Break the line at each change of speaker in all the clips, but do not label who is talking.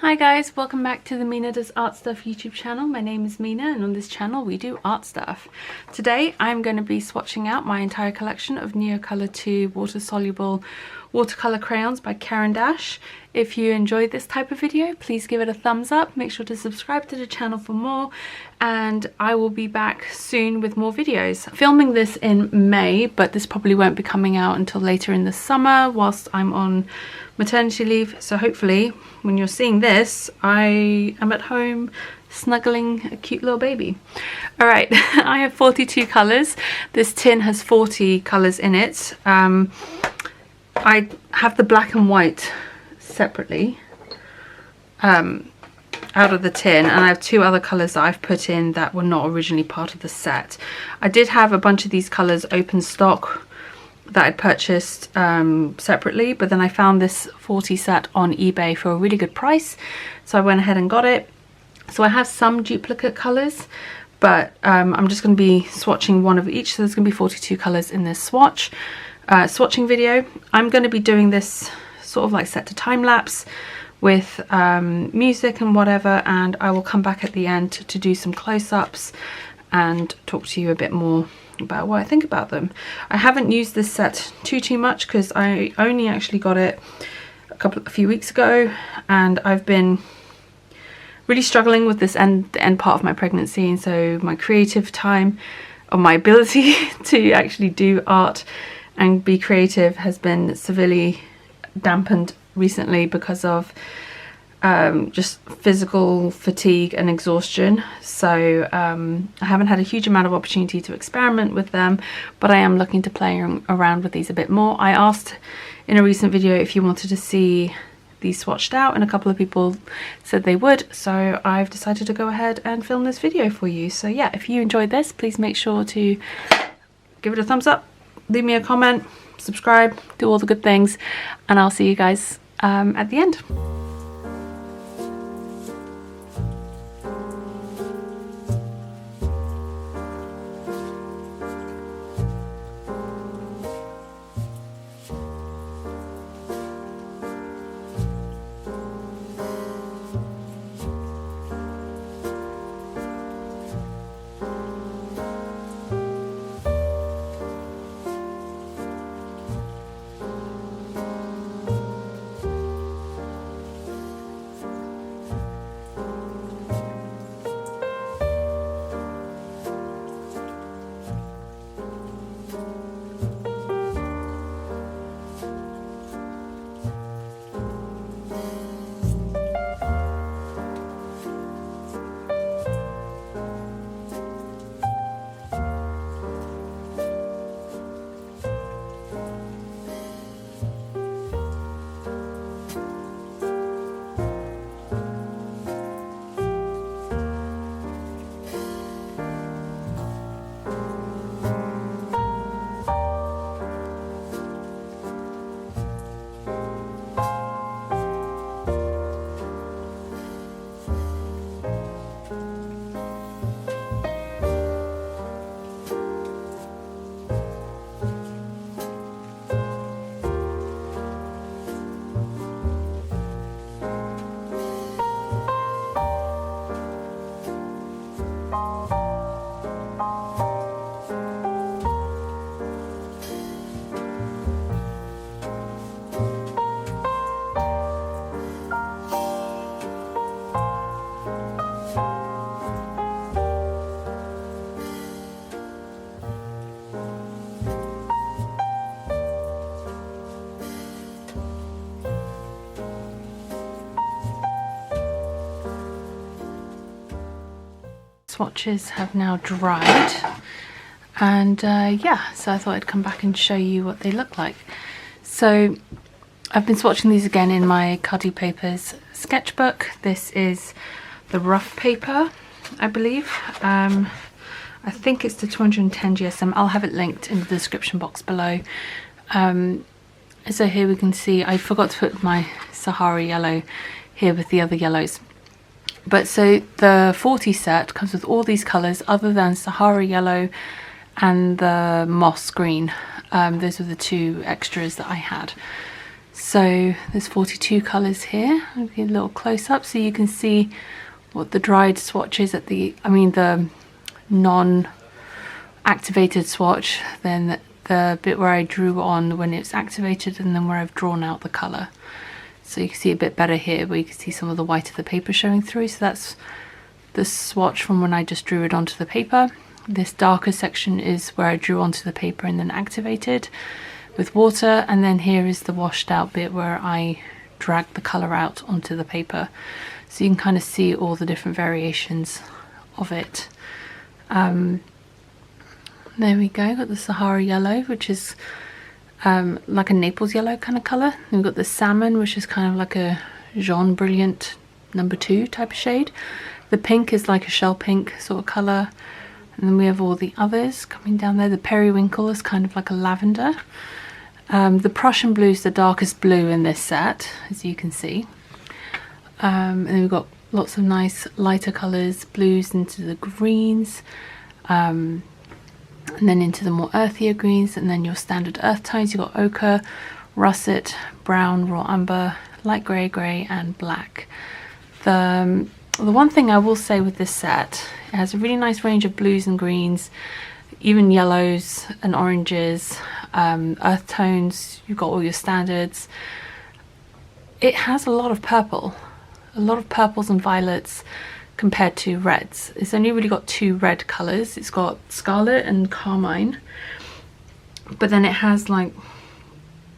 Hi guys, welcome back to the Mina Does Art Stuff YouTube channel. My name is Mina and on this channel we do art stuff. Today I'm going to be swatching out my entire collection of Neocolor II water-soluble watercolor crayons by Caran D'ache. If you enjoyed this type of video, please give it a thumbs up. Make sure to subscribe to the channel for more, and I will be back soon with more videos. Filming this in May, but this probably won't be coming out until later in the summer whilst I'm on maternity leave. So hopefully when you're seeing this, I am at home snuggling a cute little baby. All right, I have 42 colors. This tin has 40 colors in it. I have the black and white separately out of the tin, and I have two other colors that I've put in that were not originally part of the set. I did have a bunch of these colors open stock that I'd purchased separately, but then I found this 40 set on eBay for a really good price, so I went ahead and got it. So I have some duplicate colors, but I'm just going to be swatching one of each, so there's going to be 42 colors in this swatching video. I'm going to be doing this sort of like set to time lapse with music and whatever, and I will come back at the end to do some close-ups and talk to you a bit more about what I think about them. I haven't used this set too much because I only actually got it a few weeks ago, and I've been really struggling with the end part of my pregnancy, and so my creative time or my ability to actually do art and be creative has been severely dampened recently because of just physical fatigue and exhaustion. So I haven't had a huge amount of opportunity to experiment with them, but I am looking to play around with these a bit more. I asked in a recent video if you wanted to see these swatched out, and a couple of people said they would, so I've decided to go ahead and film this video for you. So yeah, if you enjoyed this, please make sure to give it a thumbs up, leave me a comment, subscribe, do all the good things, and I'll see you guys at the end. Swatches have now dried, and yeah, so I thought I'd come back and show you what they look like. So I've been swatching these again in my Cuddy Papers sketchbook. This is the rough paper, I believe. I think it's the 210 GSM. I'll have it linked in the description box below. So here we can see, I forgot to put my Sahara yellow here with the other yellows. But so the 40 set comes with all these colours other than Sahara yellow and the moss green. Those were the two extras that I had. So there's 42 colours here. I'll give you a little close up so you can see what the dried swatch is at the, the non-activated swatch, then the bit where I drew on when it's activated, and then where I've drawn out the colour. So you can see a bit better here where you can see some of the white of the paper showing through. So that's the swatch from when I just drew it onto the paper. This darker section is where I drew onto the paper and then activated with water, and then here is the washed out bit where I dragged the colour out onto the paper. So you can kind of see all the different variations of it. There we go, got the Sahara yellow, which is like a Naples yellow kind of colour. We've got the salmon, which is kind of like a Jaune Brilliant number 2 type of shade. The pink is like a shell pink sort of colour. And then we have all the others coming down there. The periwinkle is kind of like a lavender. The Prussian blue is the darkest blue in this set, as you can see. And then we've got lots of nice lighter colours, blues into the greens, and then into the more earthier greens, and then your standard earth tones. You've got ochre, russet, brown, raw umber, light grey, grey and black. The one thing I will say with this set, it has a really nice range of blues and greens, even yellows and oranges, earth tones. You've got all your standards. It has a lot of purple, a lot of purples and violets compared to reds. It's only really got 2 red colours. It's got scarlet and carmine, but then it has like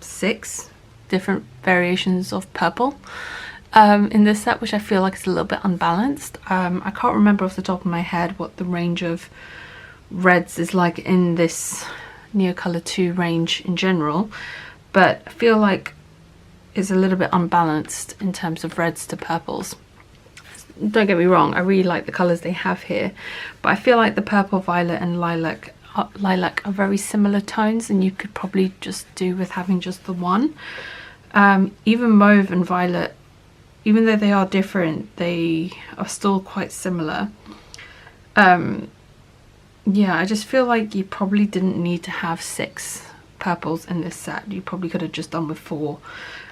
6 different variations of purple in this set, which I feel like is a little bit unbalanced. I can't remember off the top of my head what the range of reds is like in this Neocolor II range in general, but I feel like it's a little bit unbalanced in terms of reds to purples. Don't get me wrong, I really like the colours they have here, but I feel like the purple, violet and lilac are very similar tones, and you could probably just do with having just the one. Even mauve and violet, even though they are different, they are still quite similar. Yeah, I just feel like you probably didn't need to have 6 purples in this set. You probably could have just done with 4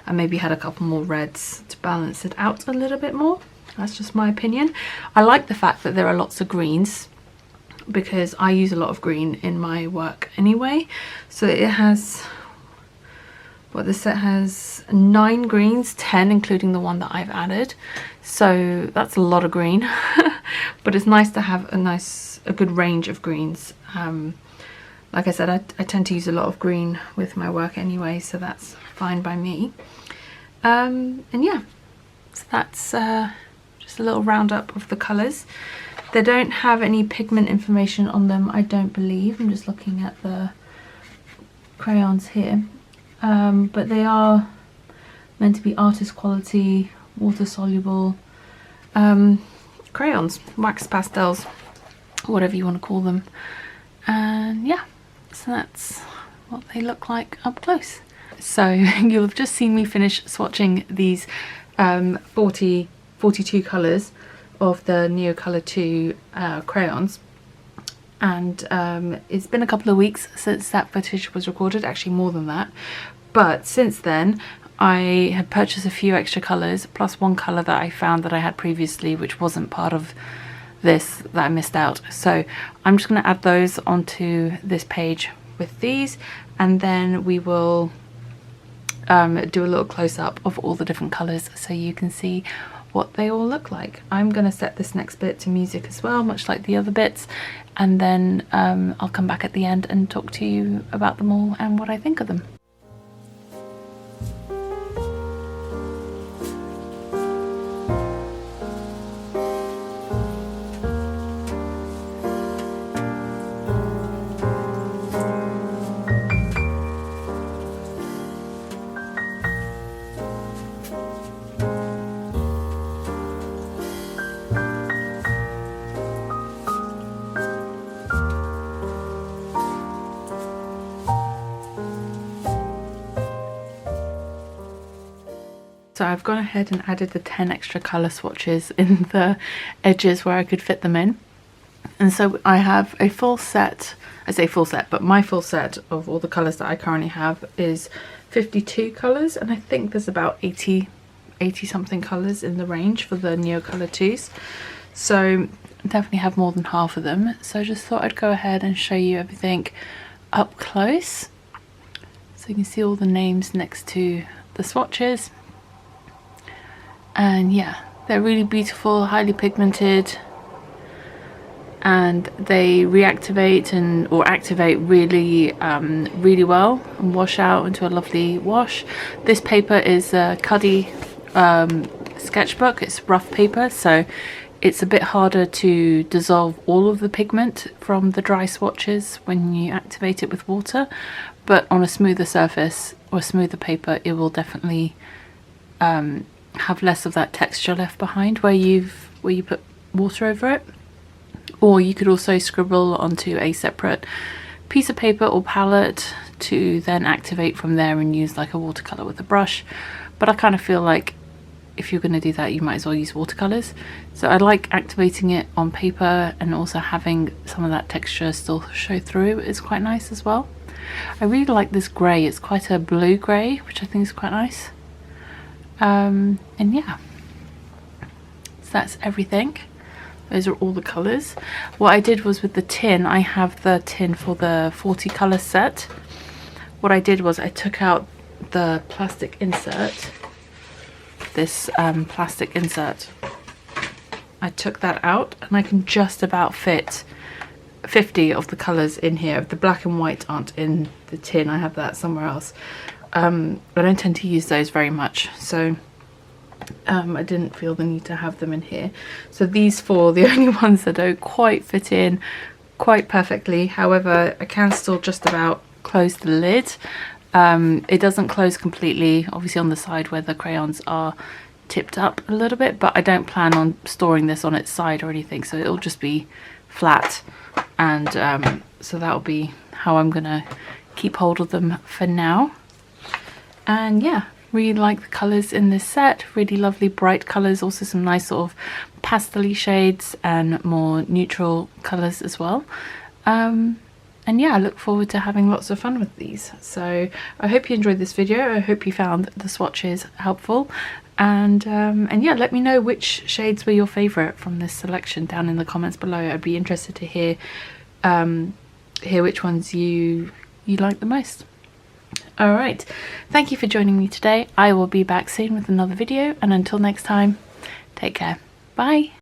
and maybe had a couple more reds to balance it out a little bit more. That's just my opinion. I like the fact that there are lots of greens, because I use a lot of green in my work anyway. So it has, what, this set has 9 greens, 10 including the one that I've added. So that's a lot of green, but it's nice to have a good range of greens. Like I said, I tend to use a lot of green with my work anyway, so that's fine by me. And yeah, so that's just a little roundup of the colours. They don't have any pigment information on them, I don't believe. I'm just looking at the crayons here. But they are meant to be artist quality, water-soluble crayons, wax pastels, whatever you want to call them. And yeah, so that's what they look like up close. So you'll have just seen me finish swatching these 42 colours of the Neocolor II crayons. And it's been a couple of weeks since that footage was recorded, actually more than that. But since then, I had purchased a few extra colours, plus one colour that I found that I had previously, which wasn't part of this, that I missed out. So I'm just going to add those onto this page with these, and then we will do a little close-up of all the different colours so you can see what they all look like. I'm going to set this next bit to music as well, much like the other bits, and then I'll come back at the end and talk to you about them all and what I think of them. So I've gone ahead and added the 10 extra colour swatches in the edges where I could fit them in. And so I have a full set, I say full set, but my full set of all the colours that I currently have is 52 colours, and I think there's about 80 something colours in the range for the Neocolor IIs. So definitely have more than half of them. So I just thought I'd go ahead and show you everything up close. So you can see all the names next to the swatches. And yeah, they're really beautiful, highly pigmented, and they reactivate or activate really really well and wash out into a lovely wash. This paper is a Cuddy sketchbook. It's rough paper, so it's a bit harder to dissolve all of the pigment from the dry swatches when you activate it with water, but on a smoother surface or smoother paper it will definitely have less of that texture left behind where you put water over it. Or you could also scribble onto a separate piece of paper or palette to then activate from there and use like a watercolor with a brush. But I kind of feel like if you're going to do that, you might as well use watercolors. So I like activating it on paper, and also having some of that texture still show through is quite nice as well. I really like this grey. It's quite a blue grey, which I think is quite nice. And yeah, so that's everything. Those are all the colours. What I did was with the tin, I have the tin for the 40 colour set. What I did was I took out the plastic insert, this plastic insert. I took that out, and I can just about fit 50 of the colours in here. The black and white aren't in the tin, I have that somewhere else. I don't tend to use those very much, so I didn't feel the need to have them in here. So these four are the only ones that don't quite fit in quite perfectly. However, I can still just about close the lid. It doesn't close completely, obviously on the side where the crayons are tipped up a little bit, but I don't plan on storing this on its side or anything, so it'll just be flat. And so that'll be how I'm gonna keep hold of them for now. And yeah, really like the colours in this set. Really lovely bright colours, also some nice sort of pastel-y shades and more neutral colours as well. And yeah, I look forward to having lots of fun with these. So I hope you enjoyed this video. I hope you found the swatches helpful. And yeah, let me know which shades were your favourite from this selection down in the comments below. I'd be interested to hear which ones you like the most. Alright, thank you for joining me today. I will be back soon with another video, and until next time, take care. Bye!